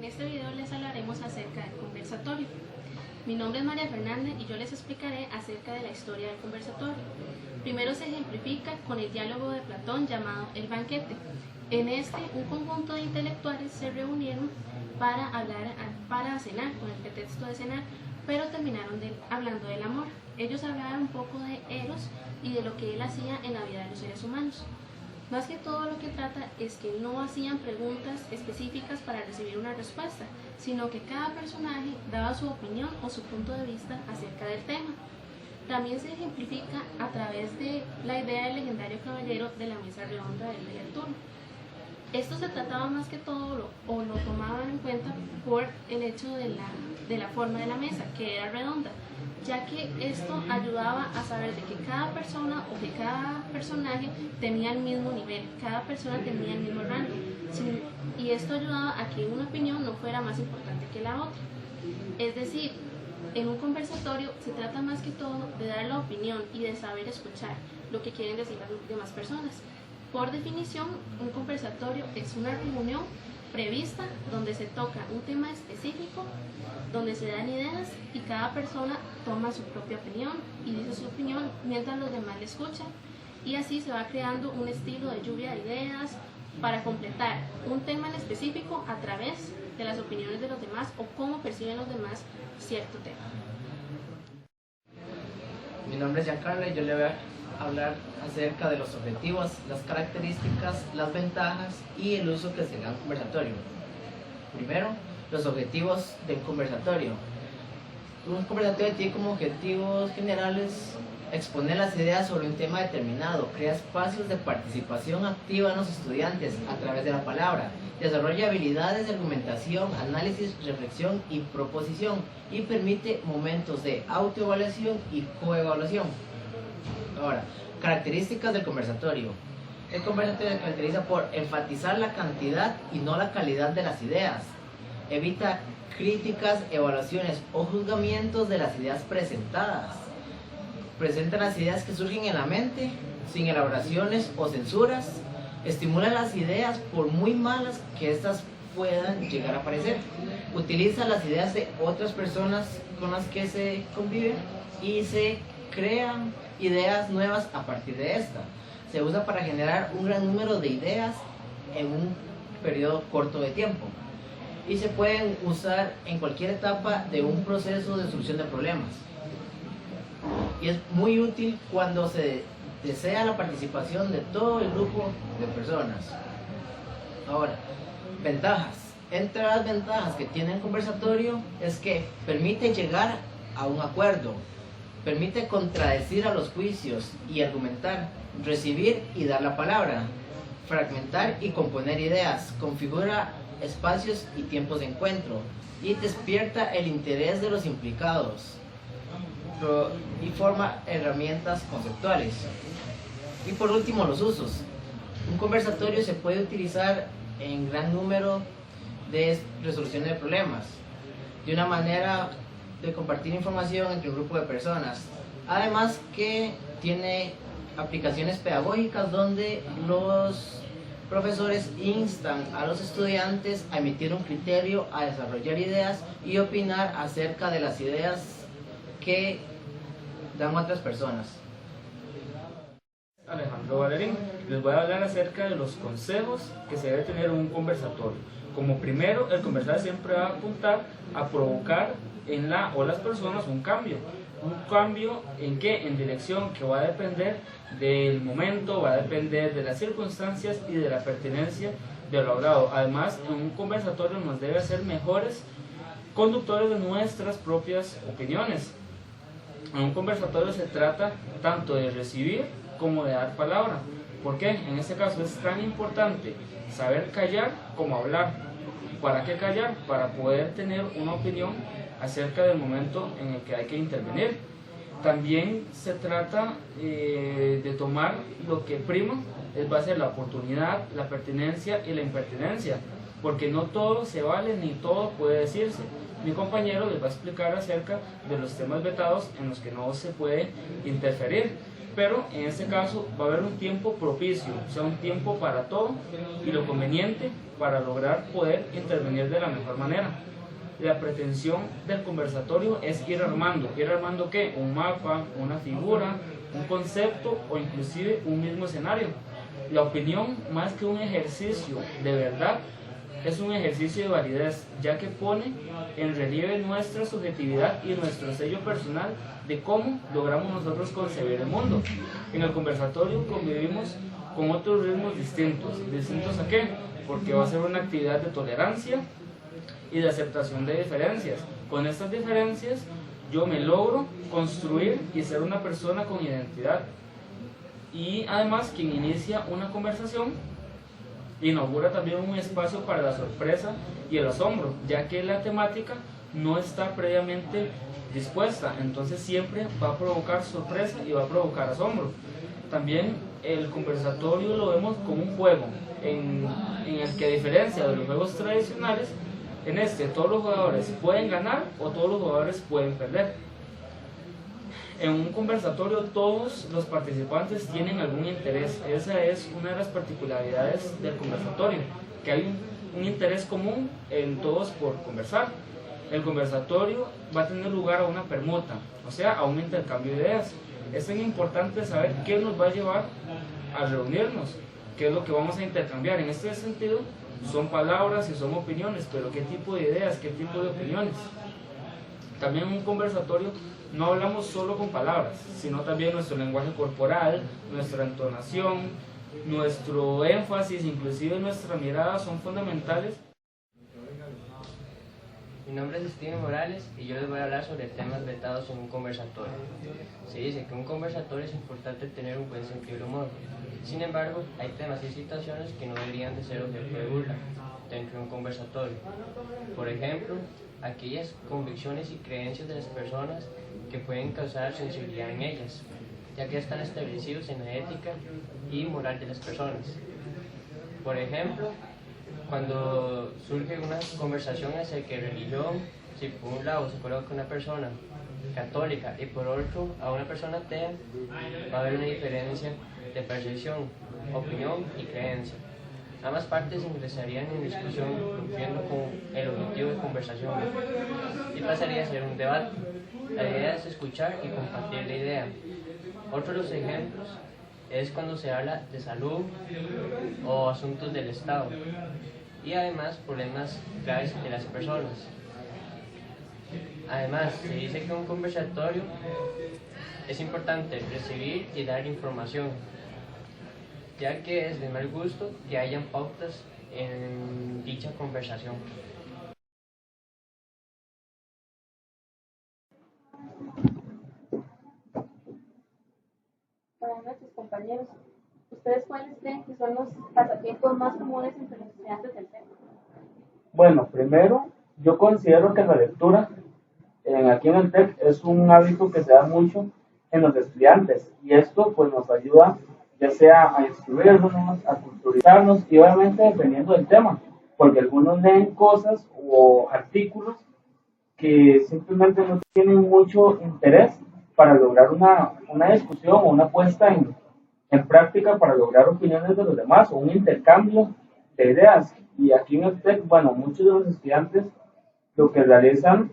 este video les hablaremos acerca del conversatorio. Mi nombre es María Fernanda y yo les explicaré acerca de la historia del conversatorio. Primero se ejemplifica con el diálogo de Platón llamado El banquete. En este, un conjunto de intelectuales se reunieron para cenar, con el pretexto de cenar, pero terminaron hablando del amor. Ellos hablaban un poco de Eros y de lo que él hacía en la vida de los seres humanos. Más que todo lo que trata es que no hacían preguntas específicas para recibir una respuesta, sino que cada personaje daba su opinión o su punto de vista acerca del tema. También se ejemplifica a través de la idea del legendario caballero de la mesa redonda del rey Arturo. Esto se trataba más que todo, lo tomaban en cuenta por el hecho de la forma de la mesa, que era redonda, ya que esto ayudaba a saber de que cada persona o que cada personaje tenía el mismo nivel, cada persona tenía el mismo rango, y esto ayudaba a que una opinión no fuera más importante que la otra. Es decir, en un conversatorio se trata más que todo de dar la opinión y de saber escuchar lo que quieren decir las demás personas. Por definición, un conversatorio es una reunión prevista donde se toca un tema específico, donde se dan ideas y cada persona toma su propia opinión y dice su opinión mientras los demás le escuchan, y así se va creando un estilo de lluvia de ideas para completar un tema en específico a través de las opiniones de los demás o cómo perciben los demás cierto tema. Mi nombre es Giancarlo y yo le voy a hablar acerca de los objetivos, las características, las ventajas y el uso que se le da a un conversatorio. Primero, los objetivos del conversatorio. Un conversatorio tiene como objetivos generales exponer las ideas sobre un tema determinado, crea espacios de participación activa en los estudiantes a través de la palabra, desarrolla habilidades de argumentación, análisis, reflexión y proposición, y permite momentos de autoevaluación y coevaluación. Ahora, características del conversatorio. El conversatorio se caracteriza por enfatizar la cantidad y no la calidad de las ideas. Evita críticas, evaluaciones o juzgamientos de las ideas presentadas. Presenta las ideas que surgen en la mente, sin elaboraciones o censuras. Estimula las ideas por muy malas que éstas puedan llegar a parecer. Utiliza las ideas de otras personas con las que se convive y se crean ideas nuevas a partir de esta. Se usa para generar un gran número de ideas en un periodo corto de tiempo y se pueden usar en cualquier etapa de un proceso de solución de problemas. Y es muy útil cuando se desea la participación de todo el grupo de personas. Ahora, ventajas. Entre las ventajas que tiene el conversatorio es que permite llegar a un acuerdo, permite contradecir a los juicios y argumentar, recibir y dar la palabra, fragmentar y componer ideas, configura espacios y tiempos de encuentro y despierta el interés de los implicados y forma herramientas conceptuales. Y por último, los usos. Un conversatorio se puede utilizar en gran número de resoluciones de problemas, de una manera de compartir información entre un grupo de personas. Además que tiene aplicaciones pedagógicas donde los profesores instan a los estudiantes a emitir un criterio, a desarrollar ideas y opinar acerca de las ideas que dan otras personas. Alejandro Valerín, les voy a hablar acerca de los consejos que se debe tener en un conversatorio. Como primero, el conversatorio siempre va a apuntar a provocar en la o las personas un cambio. ¿Un cambio en qué? En dirección que va a depender del momento, va a depender de las circunstancias y de la pertinencia de lo hablado. Además, en un conversatorio nos debe hacer mejores conductores de nuestras propias opiniones. En un conversatorio se trata tanto de recibir como de dar palabra. ¿Por qué? En este caso es tan importante saber callar como hablar. ¿Para qué callar? Para poder tener una opinión acerca del momento en el que hay que intervenir. También se trata de tomar lo que prima, va a ser la oportunidad, la pertinencia y la impertinencia, porque no todo se vale ni todo puede decirse. Mi compañero les va a explicar acerca de los temas vetados en los que no se puede interferir, pero en este caso va a haber un tiempo propicio, o sea, un tiempo para todo y lo conveniente para lograr poder intervenir de la mejor manera. La pretensión del conversatorio es ir armando ¿qué? Un mapa, una figura, un concepto o inclusive un mismo escenario. La opinión, más que un ejercicio de verdad, es un ejercicio de validez, ya que pone en relieve nuestra subjetividad y nuestro sello personal de cómo logramos nosotros concebir el mundo. En el conversatorio convivimos con otros ritmos distintos. ¿Distintos a qué? Porque va a ser una actividad de tolerancia y de aceptación de diferencias. Con estas diferencias yo me logro construir y ser una persona con identidad. Y además, quien inicia una conversación inaugura también un espacio para la sorpresa y el asombro, ya que la temática no está previamente dispuesta, entonces siempre va a provocar sorpresa y va a provocar asombro. También el conversatorio lo vemos como un juego en el que, a diferencia de los juegos tradicionales, en este todos los jugadores pueden ganar o todos los jugadores pueden perder. En un conversatorio todos los participantes tienen algún interés. Esa es una de las particularidades del conversatorio, que hay un interés común en todos por conversar. El conversatorio va a tener lugar a una permuta, o sea, a un intercambio de ideas. Es tan importante saber qué nos va a llevar a reunirnos, qué es lo que vamos a intercambiar. En este sentido, son palabras y son opiniones, pero qué tipo de ideas, qué tipo de opiniones. También en un conversatorio no hablamos solo con palabras, sino también nuestro lenguaje corporal, nuestra entonación, nuestro énfasis, inclusive nuestra mirada son fundamentales. Mi nombre es Steven Morales y yo les voy a hablar sobre temas vetados en un conversatorio. Se dice que en un conversatorio es importante tener un buen sentido del humor. Sin embargo, hay temas y situaciones que no deberían de ser objeto de burla dentro de un conversatorio. Por ejemplo, aquellas convicciones y creencias de las personas que pueden causar sensibilidad en ellas, ya que están establecidos en la ética y moral de las personas. Por ejemplo, cuando surge una conversación acerca de religión, si por un lado se coloca una persona católica y por otro a una persona atea, va a haber una diferencia de percepción, opinión y creencia. Ambas partes ingresarían en discusión cumpliendo con el objetivo de conversación y pasaría a ser un debate. La idea es escuchar y compartir la idea. Otro de los ejemplos es cuando se habla de salud o asuntos del Estado y además problemas graves de las personas. Además, se dice que en un conversatorio es importante recibir y dar información, ya que es de mal gusto que hayan pautas en dicha conversación. Buenas noches, compañeros. ¿Ustedes cuáles creen que son los pasatiempos más comunes entre los estudiantes del TEC? Bueno, primero, yo considero que la lectura aquí en el TEC es un hábito que se da mucho en los estudiantes y esto pues nos ayuda ya sea a instruirnos, a culturizarnos y obviamente dependiendo del tema, porque algunos leen cosas o artículos que simplemente no tienen mucho interés para lograr una discusión o una puesta en práctica para lograr opiniones de los demás o un intercambio de ideas. Y aquí en el TEC, bueno, muchos de los estudiantes lo que realizan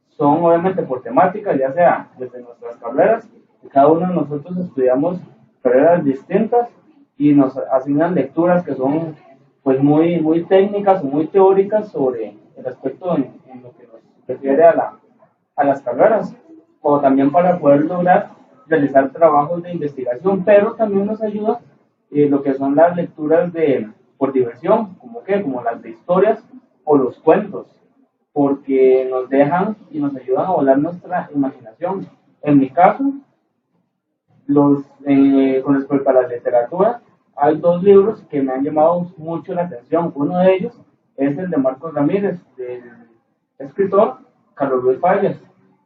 son obviamente por temática, ya sea desde nuestras carreras, y cada uno de nosotros estudiamos carreras distintas y nos asignan lecturas que son pues muy técnicas o muy teóricas sobre el aspecto en lo que nos refiere a las carreras, o también para poder lograr realizar trabajos de investigación, pero también nos ayuda lo que son las lecturas por diversión, como las de historias o los cuentos, porque nos dejan y nos ayudan a volar nuestra imaginación. En mi caso, con respecto a la literatura, hay dos libros que me han llamado mucho la atención. Uno de ellos es el de Marcos Ramírez, del escritor Carlos Luis Fallas.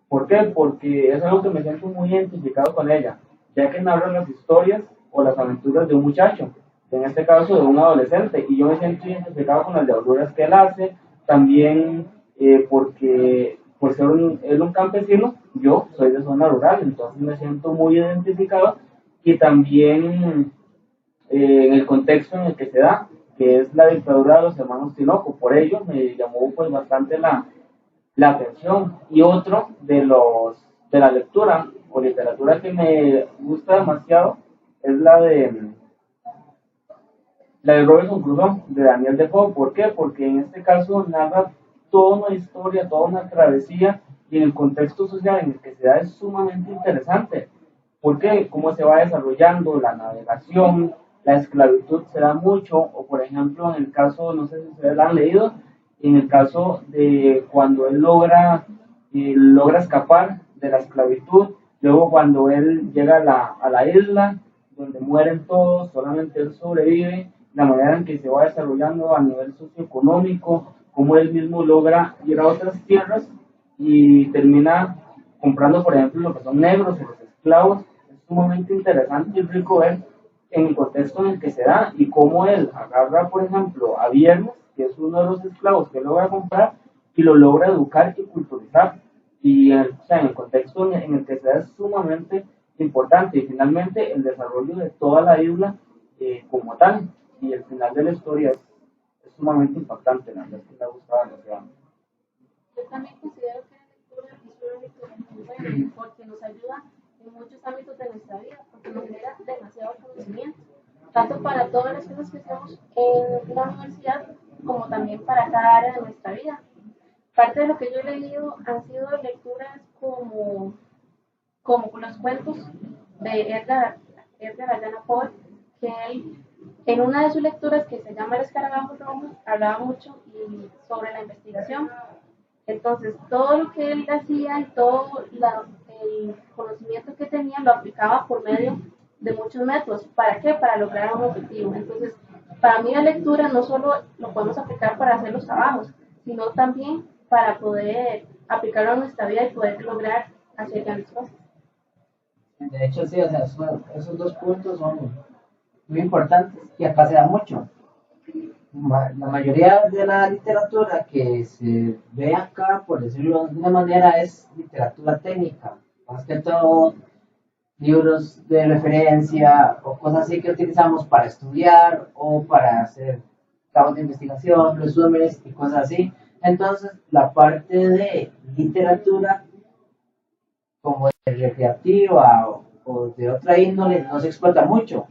¿Por qué? Porque es algo que me siento muy identificado con ella, ya que narra las historias o las aventuras de un muchacho, en este caso de un adolescente, y yo me siento identificado con las levaduras que él hace, también porque por ser él un campesino, yo soy de zona rural, entonces me siento muy identificado y también en el contexto en el que se da, que es la dictadura de los hermanos Tinoco. Por ello me llamó pues bastante la atención. Y otro de la lectura o literatura que me gusta demasiado es la de Robinson Crusoe, de Daniel Defoe. ¿Por qué? Porque en este caso narra toda una historia, toda una travesía, y en el contexto social en el que se da es sumamente interesante. ¿Por qué? Cómo se va desarrollando la navegación, la esclavitud se da mucho, o por ejemplo en el caso, no sé si ustedes la han leído, en el caso de cuando él logra escapar de la esclavitud, luego cuando él llega a la isla, donde mueren todos, solamente él sobrevive, la manera en que se va desarrollando a nivel socioeconómico, cómo él mismo logra ir a otras tierras y termina comprando, por ejemplo, lo que son negros o los esclavos. Es sumamente interesante y rico ver en el contexto en el que se da y cómo él agarra, por ejemplo, a Viernes, que es uno de los esclavos que logra comprar y lo logra educar y culturizar. Y o sea, en el contexto en el que se da es sumamente importante, y finalmente el desarrollo de toda la isla como tal, y el final de la historia es sumamente impactante. La verdad es que me ha gustado demasiado. Yo también considero que la lectura es un hábito muy bueno porque nos ayuda en muchos ámbitos de nuestra vida, porque nos genera demasiado conocimiento, tanto para todas las cosas que hacemos en la universidad como también para cada área de nuestra vida. Parte de lo que yo he leído han sido lecturas como los cuentos de Edgar Allan Poe, que él, en una de sus lecturas que se llama El escarabajo rojo, hablaba mucho sobre la investigación. Entonces, todo lo que él hacía y todo el conocimiento que tenía lo aplicaba por medio de muchos métodos. ¿Para qué? Para lograr un objetivo. Entonces, para mí la lectura no solo lo podemos aplicar para hacer los trabajos, sino también para poder aplicarlo a nuestra vida y poder lograr hacer grandes cosas. De hecho, sí, o sea, esos dos puntos son muy importantes y acá se da mucho. La mayoría de la literatura que se ve acá, por decirlo de una manera, es literatura técnica, más que todo libros de referencia o cosas así que utilizamos para estudiar o para hacer trabajos de investigación, resúmenes y cosas así. Entonces, la parte de literatura como de recreativa o de otra índole no se explota mucho.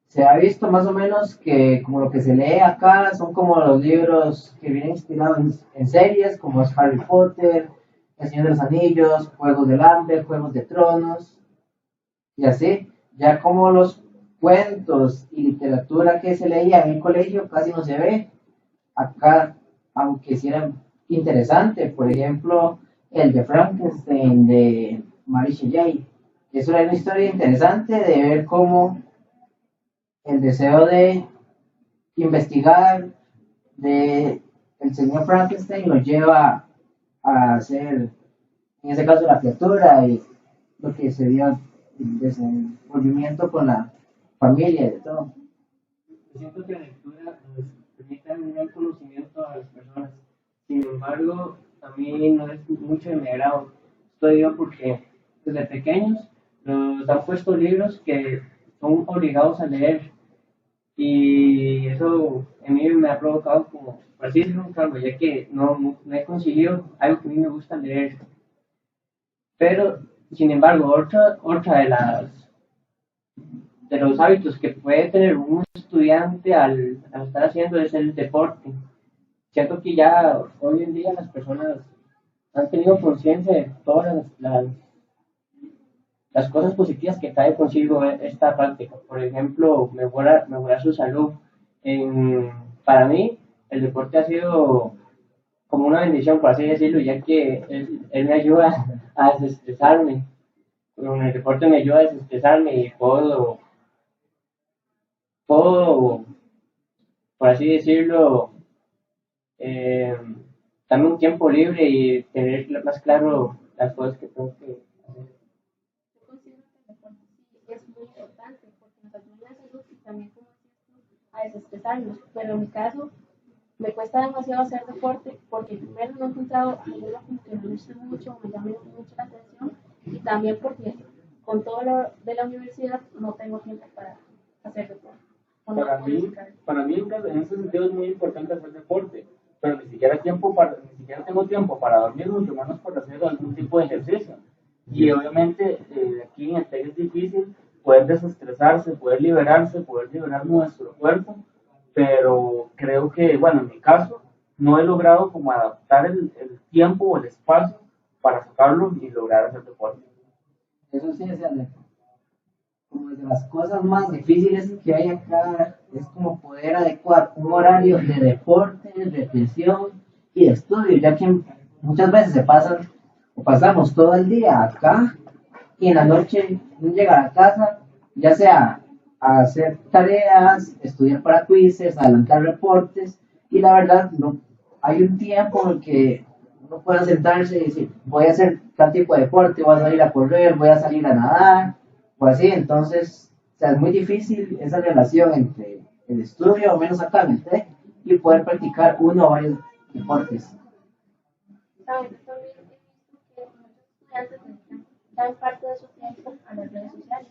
Se ha visto más o menos que como lo que se lee acá son como los libros que vienen inspirados en series, como es Harry Potter, El Señor de los Anillos, Juegos del Hambre, Juegos de Tronos, y así. Ya como los cuentos y literatura que se leía en el colegio casi no se ve. Acá, aunque sí era interesante, por ejemplo, el de Frankenstein de Mary Shelley. Es una historia interesante de ver cómo el deseo de investigar de el señor Frankenstein lo lleva a hacer, en ese caso, la criatura y lo que se dio el desenvolvimiento con la familia y de todo. Siento que la lectura nos permite un gran conocimiento a las personas. Sin embargo, a mí no es mucho de mi agrado. Esto digo porque desde pequeños nos han puesto libros que son obligados a leer. Y eso en mí me ha provocado como, por así decirlo, un cambio, ya que no he conseguido algo que a mí me gusta leer. Pero, sin embargo, otra de los hábitos que puede tener un estudiante al estar haciendo es el deporte. Siento que ya hoy en día las personas han tenido conciencia de todas las cosas positivas que trae consigo esta práctica. Por ejemplo, mejorar su salud. Para mí, el deporte ha sido como una bendición, por así decirlo, ya que él me ayuda a desestresarme. Con el deporte me ayuda a desestresarme y puedo, por así decirlo, darme un tiempo libre y tener más claro las cosas que tengo que hacer. Yo considero que el deporte sí es muy importante porque nos ayuda a la salud y también, como dices tú, a desestresarnos. Pero en mi caso, me cuesta demasiado hacer deporte porque primero no he encontrado algo como que me guste mucho, me llame mucho la atención, y también porque con todo lo de la universidad no tengo tiempo para hacer deporte. O no Para puedo mí, dedicar. para mí en ese sentido es muy importante hacer deporte, pero ni siquiera tengo tiempo para dormir, mucho menos para hacer algún tipo de ejercicio. Y obviamente aquí en el TEC es difícil poder desestresarse, poder liberar nuestro cuerpo, pero creo que, bueno, en mi caso, no he logrado como adaptar el tiempo o el espacio para sacarlo y lograr hacer deporte. Eso sí, es como de las cosas más difíciles que hay acá, es como poder adecuar un horario de deporte, recreación y de estudio, ya que muchas veces se pasan o pasamos todo el día acá y en la noche llegar a casa, ya sea a hacer tareas, estudiar para quizzes, adelantar reportes, y la verdad no hay un tiempo en el que uno pueda sentarse y decir, voy a hacer tal tipo de deporte, voy a salir a correr, voy a salir a nadar, o así. Entonces, o sea, es muy difícil esa relación entre el estudio, o menos acá en el TEC, y poder practicar uno o varios deportes. ¿Sabes? Yo también he visto que muchos estudiantes dedican gran parte de su tiempo a las redes sociales.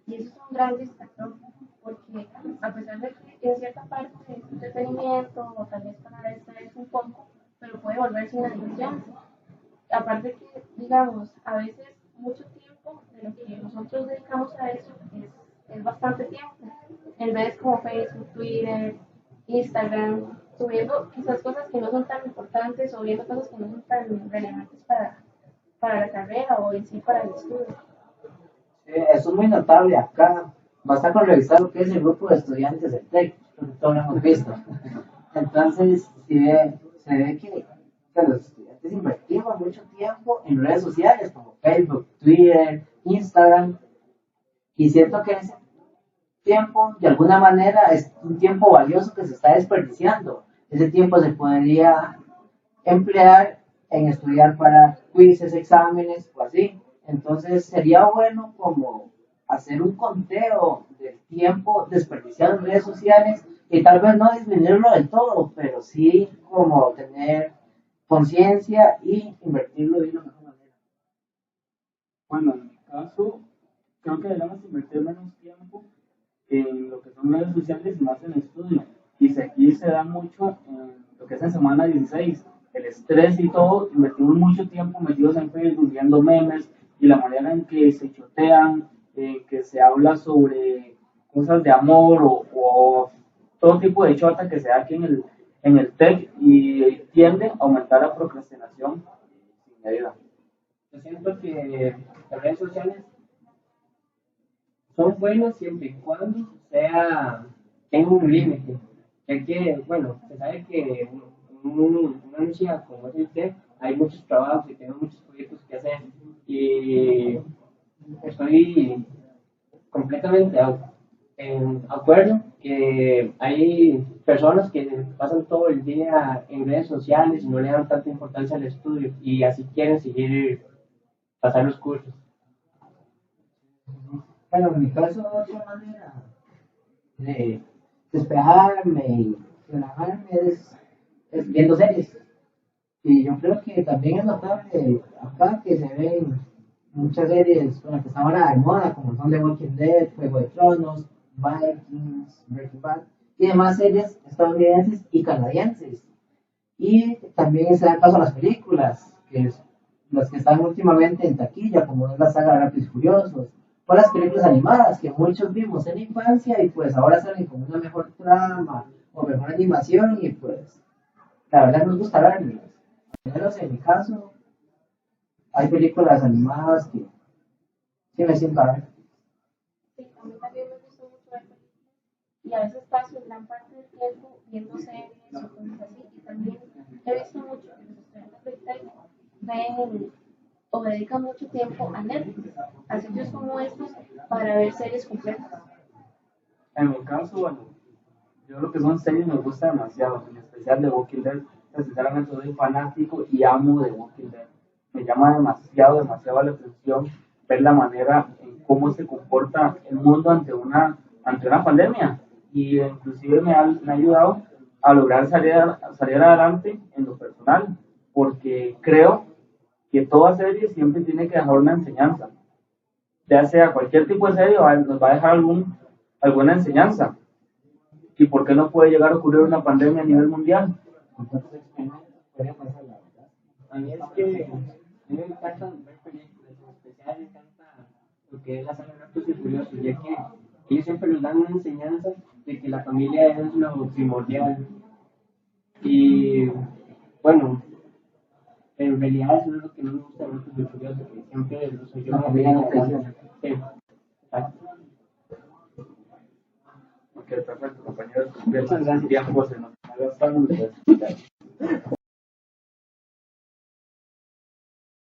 Y eso es un gran distractor, porque a pesar de que en cierta parte es entretenimiento, o tal vez para distraerse un poco, pero puede volverse una adicción. Aparte que, digamos, a veces mucho tiempo de lo que nosotros dedicamos a eso es bastante tiempo. En redes como Facebook, Twitter, Instagram, subiendo quizás cosas que no son tan importantes o viendo cosas que no son tan relevantes para la carrera o en sí para el estudio. Eso es muy notable acá. Basta con revisar lo que es el grupo de estudiantes del TEC, porque todos lo hemos visto. Entonces, se ve que los estudiantes invertimos mucho tiempo en redes sociales como Facebook, Twitter, Instagram, y siento que ese tiempo, de alguna manera, es un tiempo valioso que se está desperdiciando. Ese tiempo se podría emplear en estudiar para quizzes, exámenes o así. Entonces sería bueno como hacer un conteo del tiempo desperdiciado en redes sociales y tal vez no disminuirlo del todo, pero sí como tener conciencia y invertirlo de una mejor manera. Bueno, en mi caso, creo que debemos invertir menos tiempo en lo que son redes sociales y más en estudio. Y aquí se da mucho en lo que es en semana 16, el estrés y todo, invertimos mucho tiempo metidos en Facebook viendo memes y la manera en que se chotean, en que se habla sobre cosas de amor o todo tipo de chota que se da aquí en el TEC y tiende a aumentar la procrastinación sin medida. Yo siento que las redes sociales son buenas siempre y cuando tenga un límite. Ya que, bueno, se sabe que una universidad como es el TEC, hay muchos trabajos y tenemos muchos proyectos que hacer. Y estoy completamente en acuerdo que hay personas que pasan todo el día en redes sociales y no le dan tanta importancia al estudio y así quieren seguir pasar los cursos. Bueno, en mi caso, otra manera de despejarme y relajarme es viendo series. Y yo creo que también es notable acá que se ven muchas series bueno, que están ahora de moda, como son The Walking Dead, Juego de Tronos, Vikings, Breaking Bad, y demás series estadounidenses y canadienses. Y también se da paso a las películas, que es las que están últimamente en taquilla, como es la saga Rápidos y Furiosos, o las películas animadas que muchos vimos en la infancia y pues ahora salen con una mejor trama o mejor animación y pues la verdad nos gusta verlas. Al menos en mi caso, hay películas animadas que sí me siento a ver. Sí, a mí también me gusta mucho ver películas y a veces paso gran parte del tiempo viendo series o cosas así. Y también he visto mucho que los estudiantes del TEC ven o dedican mucho tiempo a Netflix, a sitios como estos, para ver series completas. En mi caso, bueno, yo lo que son series me gusta demasiado, en especial de Walking Dead. Sinceramente soy fanático y amo de Walking Dead. Me llama demasiado la atención ver la manera en cómo se comporta el mundo ante una pandemia. Y inclusive me ha ayudado a lograr salir adelante en lo personal, porque creo que toda serie siempre tiene que dejar una enseñanza. ya sea cualquier tipo de serie, nos va a dejar alguna enseñanza. ¿Y por qué no puede llegar a ocurrir una pandemia a nivel mundial? Entonces, podría pasar la verdad. A mí es que a mí me encanta ver películas, en especial me encanta lo que es la saga de Rápidos y Furiosos, ya que ellos siempre nos dan una enseñanza de que la familia es lo primordial. Y bueno, en realidad eso es lo que no me gusta de Rápidos y Furiosos, que siempre los soy yo. La familia no traiciona. Sí, exacto. Ok, perfecto, compañeros. Muchas gracias. Tiempo se nos está gastando.